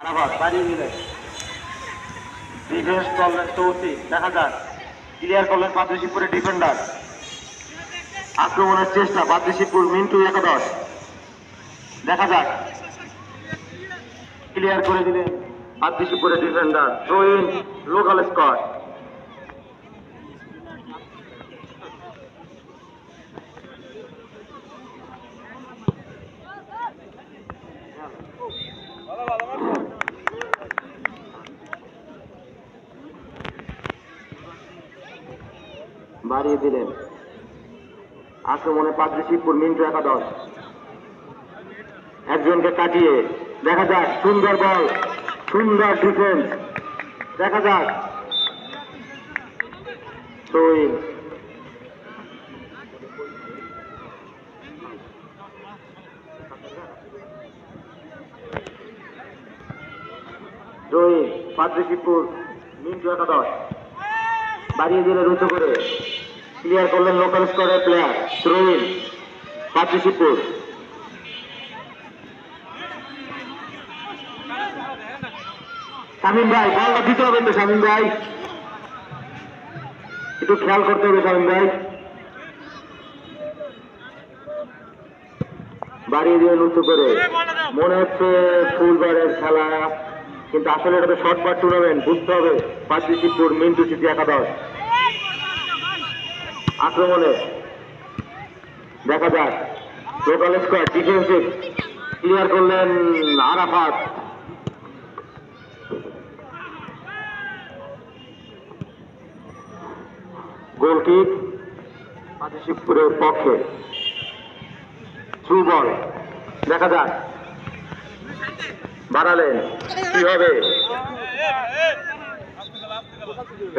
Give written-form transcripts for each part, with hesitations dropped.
আবার বাড়িয়ে দিলেন, ডিফেন্স করলেন তৌসিফ, দেখা যাক ক্লিয়ার করলেন পাদ্রিশিবপুরের ডিফেন্ডার। আক্রমণের চেষ্টা পাদ্রিশিবপুর, মিন্টু একাদশ, দেখা যাক ক্লিয়ার করে দিলেন পাদ্রিশিবপুরের defender. Throw in, local score. বাড়িয়ে দিলেন, আক্রমণে পাদ্রিশিবপুর, মিন্টু একাদশ, একজনকে কাটিয়ে, দেখা যাক সুন্দর বল, সুন্দর ডিফেন্স, দেখা যাক throw in. Throw in, Padrishibpur, Mintu একাদশ, বাড়িয়ে দিলেন উঁচু করে, ক্লিয়ার করলেন লোকাল স্কোরের player. Throw in, Padrishibpur. Shamim ভাই, বলটা দিতে হবে তো শামীম ভাই, একটু খেয়াল করতে হবে শামীম ভাই। বাড়িয়ে দিলেন উঁচু করে, মনে হচ্ছে ফুলবারের খেলা, কিন্তু আসলে এটা তো শর্টপাট টুর্নামেন্ট, বুঝতে হবে। পাদ্রিশিবপুর, মিন্টু সিটি একাদশ, আক্রমণে, দেখা যাক লোকাল স্কোয়ার, ডিফেন্সিভ, ক্লিয়ার করলেন আরাফাত। গোল কিক পাদ্রিশিবপুরের পক্ষে, থ্রু বল, দেখা যাক বাড়ালেন, কি হবে,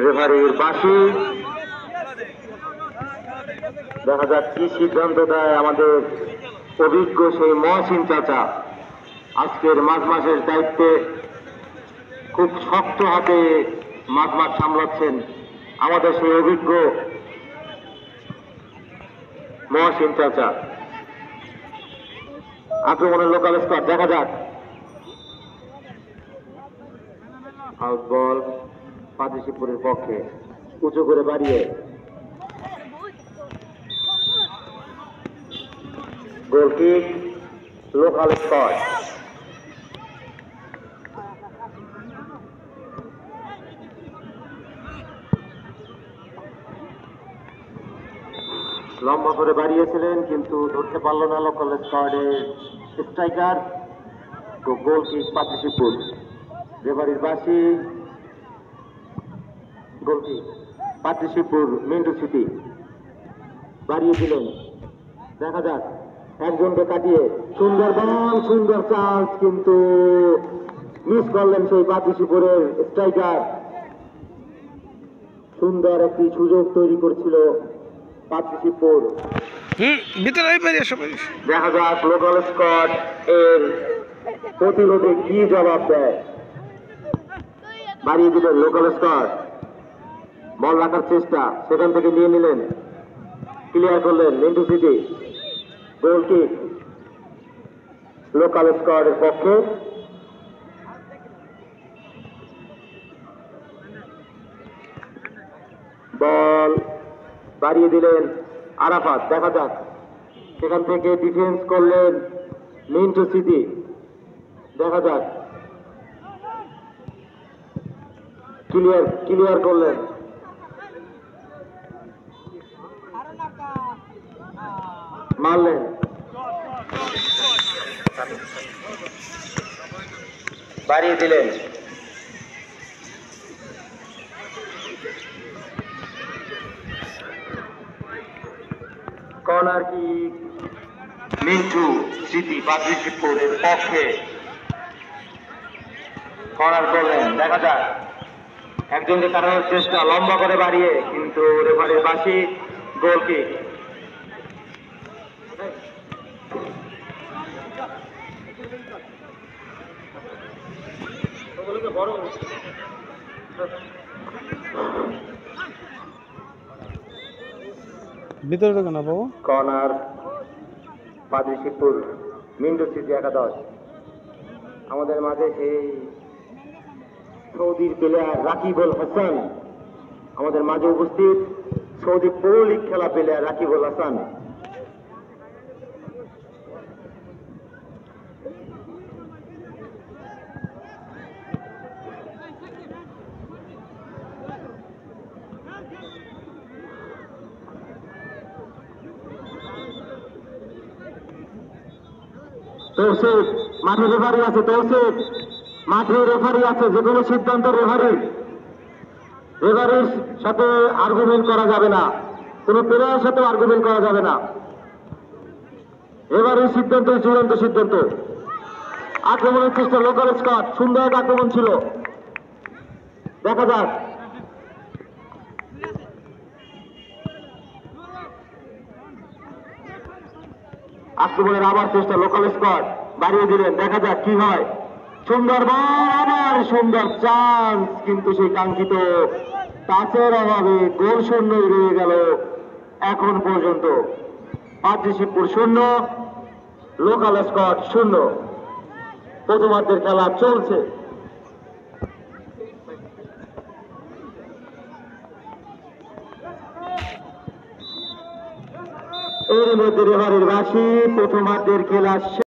রেফারির বাঁশি, দেখা যাক কি সিদ্ধান্ত দেয় আমাদের অভিজ্ঞ সেই মহসিন চাচা। আজকের মাঝ মাসের দায়িত্বে খুব শক্ত হাতে মাঝ মাঠ সামলাচ্ছেন আমাদের সেই অভিজ্ঞ মহসিন চাচা। আক্রমণের লোকাল স্কোর, দেখা যাক, আউট বল পাদ্রিশিবপুরের পক্ষে, উঁচু করে বাড়িয়ে, গোল কিক, লোকাল স্কোর। লম্বা করে বাড়িয়েছিলেন কিন্তু ধরতে পারল না লোকাল স্কোয়াডের স্ট্রাইকার, তো গোল কিক পাদ্রিশিবপুর। রেফারির বাঁশি, গোল কিক পাদ্রিশিবপুর, মিন্টু সিটি, বাড়িয়ে দিলেন, দেখা যাক একজনকে কাটিয়ে, সুন্দর বল, সুন্দর চান্স, কিন্তু মিস করলেন সেই পাদ্রিশিবপুরের স্ট্রাইকার। সুন্দর একটি সুযোগ তৈরি করছিল পাদ্রিশিবপুর। দেখা যাক লোকাল স্কোয়াড এর প্রতিরোধে কি জবাব দেয়। বাড়িয়ে দিলেন লোকাল স্কোয়াড, বল রাখার চেষ্টা, সেখান থেকে নিয়ে নিলেন, ক্লিয়ার করলেন Mintu city. Goal kick local স্কোয়াডের পক্ষে। বল বাড়িয়ে দিলেন আরাফাত, দেখা যাক, সেখান থেকে ডিফেন্স করলেন মিন্টু সিটি, দেখা যাক ক্লিয়ার করলেন, মারলেন, বাড়িয়ে দিলেন, কর্নার কিক মিন্টু সিটি পাদ্রিশিবপুরের পক্ষে, কর্নার করলেন, দেখা যাক একজনকে কাটানোর চেষ্টা, লম্বা করে বাড়িয়ে, কিন্তু রেফারির বাঁশি, গোল কিক। ভিতরে ঢোকে না বাবু। কর্নার পাদ্রিশিবপুর, মিন্টু সিটি একাদশ, আমাদের মাঝে সেই সৌদির প্লেয়ার রাকিবুল হাসান আমাদের মাঝে উপস্থিত। সৌদি প্রো লিগ খেলা প্লেয়ার রাকিবুল হাসান। তৌসিফ মাঠে রেফারি আছে, তৌসিফ মাঠে রেফারি আছে, যে কোনো সিদ্ধান্ত রেফারির সাথে আর্গুমেন্ট করা যাবে না, কোন প্লেয়ারের সাথে আর্গুমেন্ট করা যাবে না। রেফারির সিদ্ধান্ত চূড়ান্ত সিদ্ধান্ত। আক্রমণের চেষ্টা লোকাল স্কট, সুন্দর এক আক্রমণ ছিল, দেখা যাক। আক্রমণের আবার চেষ্টা লোকাল স্কট, বাড়িয়ে দিলেন, দেখা যাক কি হয়। সুন্দর বল, আবার সুন্দর চান্স, কিন্তু সেই কাঙ্ক্ষিত টাচের অভাবে গোল শূন্যই রয়ে গেল এখন পর্যন্ত। পাটলিপুর 0, লোকাল স্কট 0। প্রথমার্ধের খেলা চলছে। এর মধ্যে রেফারির বাঁশি, প্রথমার্ধের খেলা